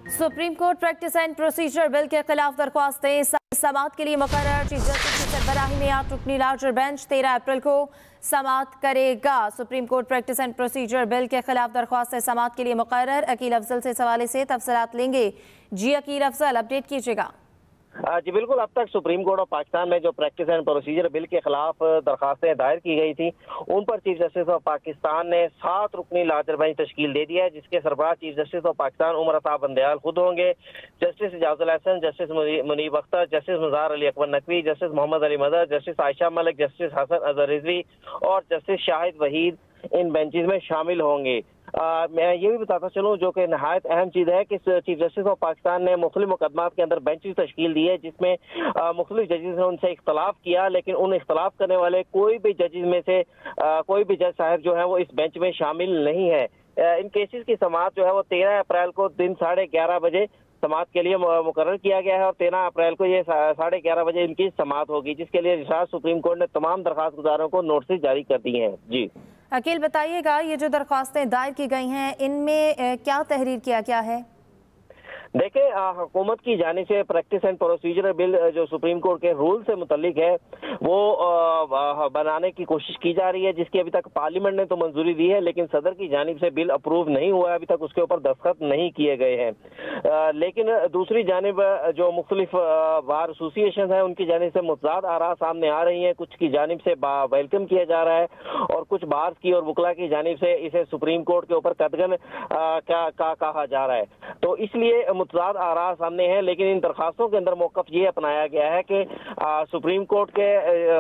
Supreme court practice and procedure bill के खिलाफ दरख्वास्तें समाअत के लिए मुकर्रर। चीफ जस्टिस की सरबराही में 8 रुकनी लार्जर बेंच 13 अप्रैल को समाअत करेगा। Supreme court practice and procedure bill के खिलाफ दरख्वास्तें समाअत के लिए मुकर्रर। अकील अफजल से इस हवाले से तफसीलात लेंगे। जी अकील अफजल, अपडेट कीजिएगा। जी बिल्कुल, अब तक सुप्रीम कोर्ट ऑफ पाकिस्तान में जो प्रैक्टिस एंड प्रोसीजर बिल के खिलाफ दरखास्तें दायर की गई थी, उन पर चीफ जस्टिस ऑफ पाकिस्तान ने 7 रुकनी लार्जर बेंच तश्कील दे दिया है, जिसके सरबराह chief justice of Pakistan Umar Ata Bandial खुद होंगे। Justice Ijazul Hasan, justice Munib Akhtar, justice Mazahar Ali Akbar Naqvi, justice Mohammad Ali Mazhar, justice Ayesha Malik, justice Hasan Azhar Rizvi और जस्टिस शाहिद वहीद इन बेंचेस में शामिल होंगे। मैं ये भी बताता चलूँ, जो कि नहायत अहम चीज़ है कि चीफ जस्टिस ऑफ पाकिस्तान ने मुख्तलिफ मुकदमात के अंदर बेंचेस तश्कील दी है, जिसमें मुख्तलिफ जजेस ने उनसे इख्तलाफ किया, लेकिन उन इख्तलाफ करने वाले कोई भी जजेस में से कोई भी जज साहब जो है वो इस बेंच में शामिल नहीं है। इन केसेस की समाअत जो है वो 13 अप्रैल को दिन 11:30 बजे समाअत के लिए मुकर्रर किया गया है और 13 अप्रैल को ये 11:30 बजे इनकी समाअत होगी, जिसके लिए रिसार्ट सुप्रीम कोर्ट ने तमाम दरख्वास्त गुजारों को नोटिस जारी कर दिए हैं। जी अकील, बताइएगा ये जो दरख्वास्तें दायर की गई हैं, इनमें क्या तहरीर किया गया है? देखिए, हुकूमत की जानिब से प्रैक्टिस एंड प्रोसीजर बिल जो सुप्रीम कोर्ट के रूल से मुतल्लिक है वो बनाने की कोशिश की जा रही है, जिसकी अभी तक पार्लियामेंट ने तो मंजूरी दी है, लेकिन सदर की जानिब से बिल अप्रूव नहीं हुआ है, अभी तक उसके ऊपर दस्तखत नहीं किए गए हैं। लेकिन दूसरी जानिब जो मुख्तलिफ बार एसोसिएशन है, उनकी जानिब से मुतज़ाद आरा सामने आ रही हैं। कुछ की जानिब से वेलकम किया जा रहा है और कुछ बार की और वकला की जानिब से इसे सुप्रीम कोर्ट के ऊपर कदगन कहा जा रहा है। तो इसलिए मुतज़ाद आरा सामने है, लेकिन इन दरखास्तों के अंदर मौक़िफ़ ये अपनाया गया है कि सुप्रीम कोर्ट के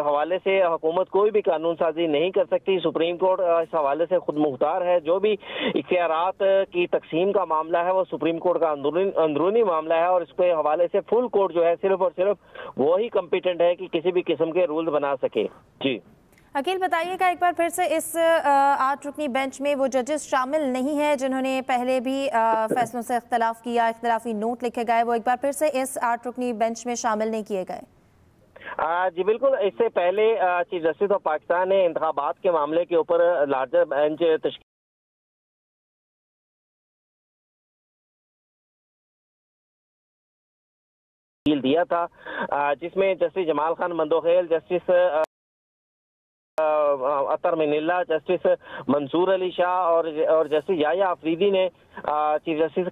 हवाले से हुकूमत कोई भी कानून साजी नहीं कर सकती। सुप्रीम कोर्ट इस हवाले से खुद मुख्तार है। जो भी इख्तियारात की तकसीम का मामला है वो सुप्रीम कोर्ट का अंदरूनी मामला है और इसके हवाले से फुल कोर्ट जो है सिर्फ और सिर्फ वही कम्पिटेंट है कि किसी भी किस्म के रूल्स बना सके। जी अकील, बताइएगा एक बार फिर से, इस 8 रुकनी बेंच में वो जजेस शामिल नहीं है जिन्होंने पहले भी फैसलों से इख्तलाफ किया, इख्तलाफी नोट लिखे गए, वो एक बार फिर से इस 8 रुकनी बेंच में शामिल नहीं किए गए? जी बिल्कुल, इससे पहले चीफ जस्टिस ऑफ पाकिस्तान ने इंतखाबात के मामले के ऊपर लार्जर बेंच तश्कील दिया था, जिसमें जस्टिस जमाल खान मंदोखेल, जस्टिस अतर मिनिल्ला, जस्टिस मंसूर अली शाह और जस्टिस याया अफरीदी ने चीफ जस्टिस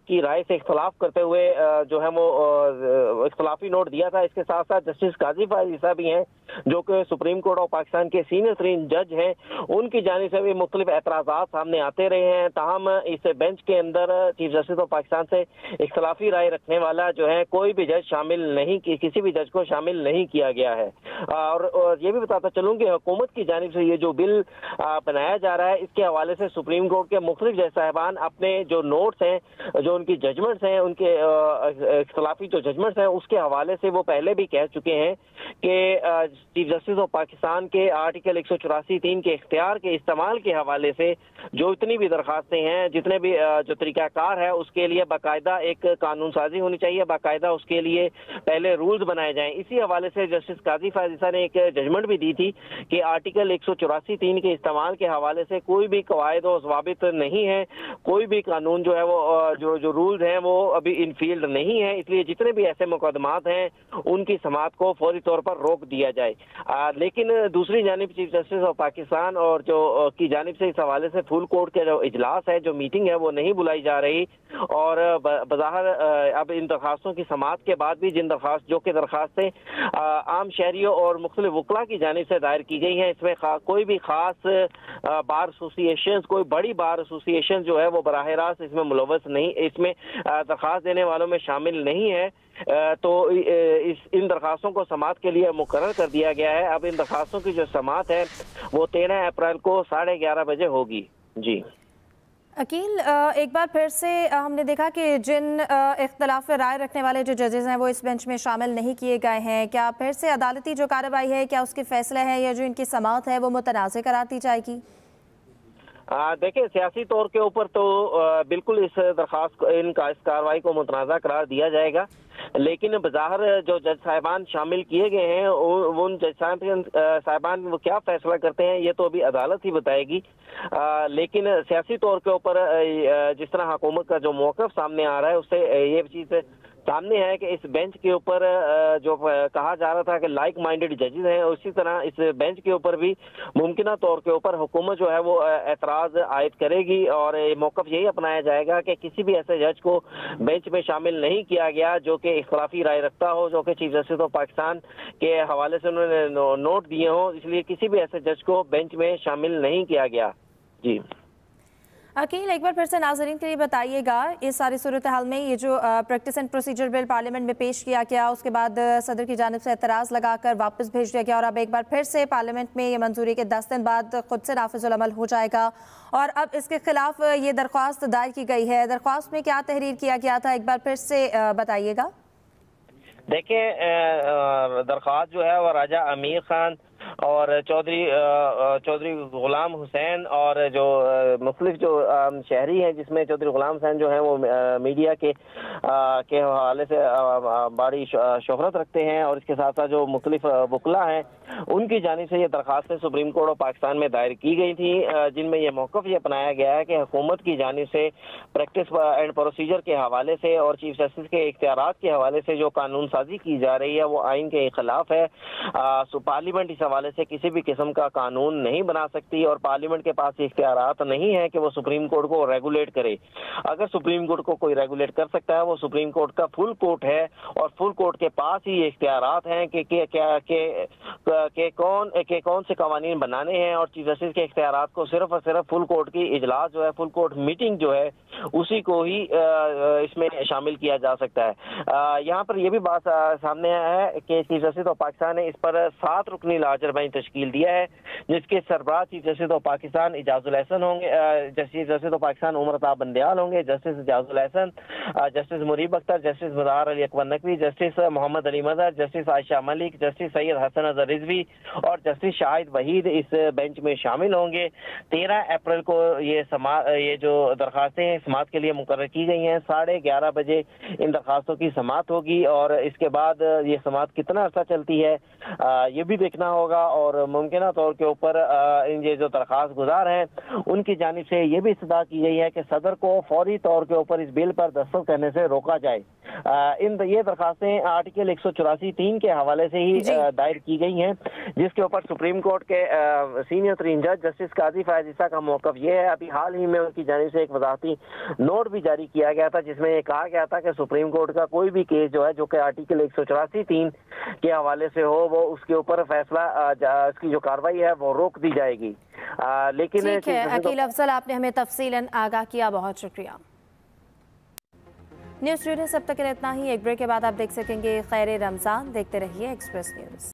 की राय से इख्तलाफ करते हुए जो है वो इख्तलाफी नोट दिया था। इसके साथ साथ जस्टिस काजी फाइज ईसा भी हैं, जो कि सुप्रीम कोर्ट ऑफ पाकिस्तान के सीनियर तरीन जज हैं, उनकी जानिब से भी मुख्तलिफ एतराज़ात सामने आते रहे हैं। ताहम इस बेंच के अंदर चीफ जस्टिस ऑफ पाकिस्तान से इख्तलाफी राय रखने वाला जो है कोई भी जज शामिल नहीं, किसी भी जज को शामिल नहीं किया गया है। और ये भी बताता चलूँ कि हुकूमत की जानिब से ये जो बिल बनाया जा रहा है, इसके हवाले से सुप्रीम कोर्ट के मुख्तलिफ जज साहिबान अपने जो नोट्स हैं, जो उनकी जजमेंट्स हैं, उनके इख्तलाफी जो जजमेंट्स हैं, उसके हवाले से वो पहले भी कह चुके हैं कि चीफ जस्टिस ऑफ पाकिस्तान के आर्टिकल 184(3) के इख्तियार के इस्तेमाल के हवाले से जो इतनी भी दरखास्तें हैं, जितने भी जो तरीकाकार है, उसके लिए बाकायदा एक कानून साजी होनी चाहिए, बाकायदा उसके लिए पहले रूल्स बनाए जाएं। इसी हवाले से जस्टिस काजी फाइज ईसा ने एक जजमेंट भी दी थी कि आर्टिकल 184(3) के इस्तेमाल के हवाले से कोई भी कवायद और ज़वाबित नहीं है, कोई भी कानून जो है वो जो रूल्स हैं वो अभी इन फील्ड नहीं है, इसलिए जितने भी ऐसे मुकदमात हैं उनकी समाअत को फौरी तौर पर रोक दिया जाए। लेकिन दूसरी जानिब चीफ जस्टिस ऑफ पाकिस्तान और जो की जानिब से इस हवाले से फुल कोर्ट के जो इजलास है, जो मीटिंग है, वो नहीं बुलाई जा रही और बज़ाहिर अब इन दरखास्तों की समाअत के बाद भी जो कि दरखास्तें आम शहरियों और मुख्तलिफ वकला की जानिब से दायर की गई हैं, इसमें कोई भी खास बार एसोसिएशन, कोई बड़ी बार एसोसिएशन जो है वो बराह रास्त इसमें मुलव्वस नहीं, इसमें दरखास्त देने वालों में शामिल नहीं है। तो इन दरखास्तों को समाअत के लिए मुकर्रर कर दिया गया है। अब इन दरखास्तों की जो समाअत है वो 13 अप्रैल को 11:30 बजे होगी। जी अकील, एक बार फिर से हमने देखा कि जिन इख्तलाफ राय रखने वाले जो जजेस हैं वो इस बेंच में शामिल नहीं किए गए हैं। क्या फिर से अदालती जो कार्रवाई है, क्या उसके फैसले हैं या जो इनकी समाअत है वो मुतनाज़ करार दी जाएगी? देखिए, सियासी तौर के ऊपर तो बिल्कुल इस दरख्वास्त इस कार्रवाई को मुतनाज़ा करार दिया जाएगा, लेकिन बज़ाहिर जो जज साहिबान शामिल किए गए हैं उन जज साहिबान वो क्या फैसला करते हैं ये तो अभी अदालत ही बताएगी। लेकिन सियासी तौर के ऊपर जिस तरह हुकूमत का जो मौक़िफ़ सामने आ रहा है उससे ये चीज़ सामने है कि इस बेंच के ऊपर जो कहा जा रहा था कि लाइक माइंडेड जजेस हैं, उसी तरह इस बेंच के ऊपर भी मुमकिना तौर के ऊपर हुकूमत जो है वो एतराज़ आयद करेगी और मौक़िफ़ यही अपनाया जाएगा कि किसी भी ऐसे जज को बेंच में शामिल नहीं किया गया जो कि इख्तलाफी राय रखता हो, जो कि चीफ जस्टिस ऑफ पाकिस्तान के हवाले से उन्होंने नोट दिए हों, इसलिए किसी भी ऐसे जज को बेंच में शामिल नहीं किया गया। जी अकील, एक बार फिर से नाज़रीन के लिए बताइएगा, इस सारी सूरत हाल में ये जो practice and procedure bill parliament में पेश किया गया, उसके बाद सदर की जानिब से एतराज़ लगाकर वापस भेज दिया गया और अब एक बार फिर से पार्लियामेंट में ये मंजूरी के 10 दिन बाद खुद से नाफिजुल अमल हो जाएगा और अब इसके खिलाफ ये दरख्वास्त दायर की गई है। दरख्वास्त में क्या तहरीर किया गया था, एक बार फिर से बताइएगा। देखिए, दरख्वास्त जो है वो राजा अमीर खान और चौधरी गुलाम हुसैन और जो मुख्तलिफ जो शहरी हैं, जिसमें चौधरी गुलाम हुसैन जो है वो मीडिया के हवाले से बड़ी शोहरत रखते हैं और इसके साथ साथ जो मुख्तलिफ वकला हैं उनकी जानिब से ये दरख्वास्तें सुप्रीम कोर्ट ऑफ पाकिस्तान में दायर की गई थी, जिनमें यह मौक़िफ़ ये अपनाया गया है कि हुकूमत की जानिब से प्रैक्टिस एंड प्रोसीजर के हवाले से और चीफ जस्टिस के इख्तियारात के हवाले से जो कानून साजी की जा रही है वो आइन के खिलाफ है। पार्लियामेंट इस हवाले से किसी भी किस्म का कानून नहीं बना सकती और पार्लियामेंट के पास इख्तियारात नहीं है कि वो सुप्रीम कोर्ट को रेगुलेट करे। अगर सुप्रीम कोर्ट को कोई रेगुलेट कर सकता है वो सुप्रीम कोर्ट का फुल कोर्ट है और फुल कोर्ट के पास ही ये इख्तियारात हैं कि कौन से कवानीन बनाने हैं और चीफ जस्टिस के इख्तियारात को सिर्फ और सिर्फ फुल कोर्ट की इजलास जो है, फुल कोर्ट मीटिंग जो है उसी को ही इसमें शामिल किया जा सकता है। यहाँ पर यह भी बात सामने आया है कि चीफ जस्टिस ऑफ पाकिस्तान ने इस पर 7 रुकनी लार्जर बेंच तश्कील दिया है, जिसके सरबराह chief justice of Pakistan Ijazul Ahsan होंगे, chief justice of Pakistan Umar Ata Bandial होंगे, justice Ijazul Ahsan, justice Munib Akhtar, justice Mazahar Ali Akbar Naqvi, justice Mohammad Ali Mazhar, justice Ayesha Malik, justice Syed Hasan Azhar Rizvi और जस्टिस शाहिद वहीद इस बेंच में शामिल होंगे। 13 अप्रैल को ये जो दरखास्तें हैं समाअत के लिए मुकर्रर की गई हैं। 11:30 बजे इन दरखास्तों की समाअत होगी और इसके बाद ये समाअत कितना अर्सा चलती है ये भी देखना होगा और मुमकिन तौर के ऊपर इन ये जो दरखास्त गुजार हैं उनकी जानिब से ये भी इस्तदा की गई है कि सदर को फौरी तौर के ऊपर इस बिल पर दस्तखत करने से रोका जाए। ये दरखास्तें आर्टिकल 184(3) के हवाले से ही दायर की गई हैं, जिसके ऊपर सुप्रीम कोर्ट के सीनियर तरीन जज जस्टिस काजी फायज ईसा का मौक़िफ़ ये है। अभी हाल ही में उनकी जानिब से एक वज़ाहती नोट भी जारी किया गया था, जिसमें ये कहा गया था कि सुप्रीम कोर्ट का कोई भी केस जो है जो कि आर्टिकल 184(3) के हवाले से हो वो उसके ऊपर फैसला इसकी जो कार्रवाई है वो रोक दी जाएगी। लेकिन ठीक है अकील अफजल, आपने हमें तफसीलन आगाह किया, बहुत शुक्रिया। न्यूज़ टुडे सब तक इतना ही। एक ब्रेक के बाद आप देख सकेंगे खैर रमज़ान। देखते रहिए एक्सप्रेस न्यूज़।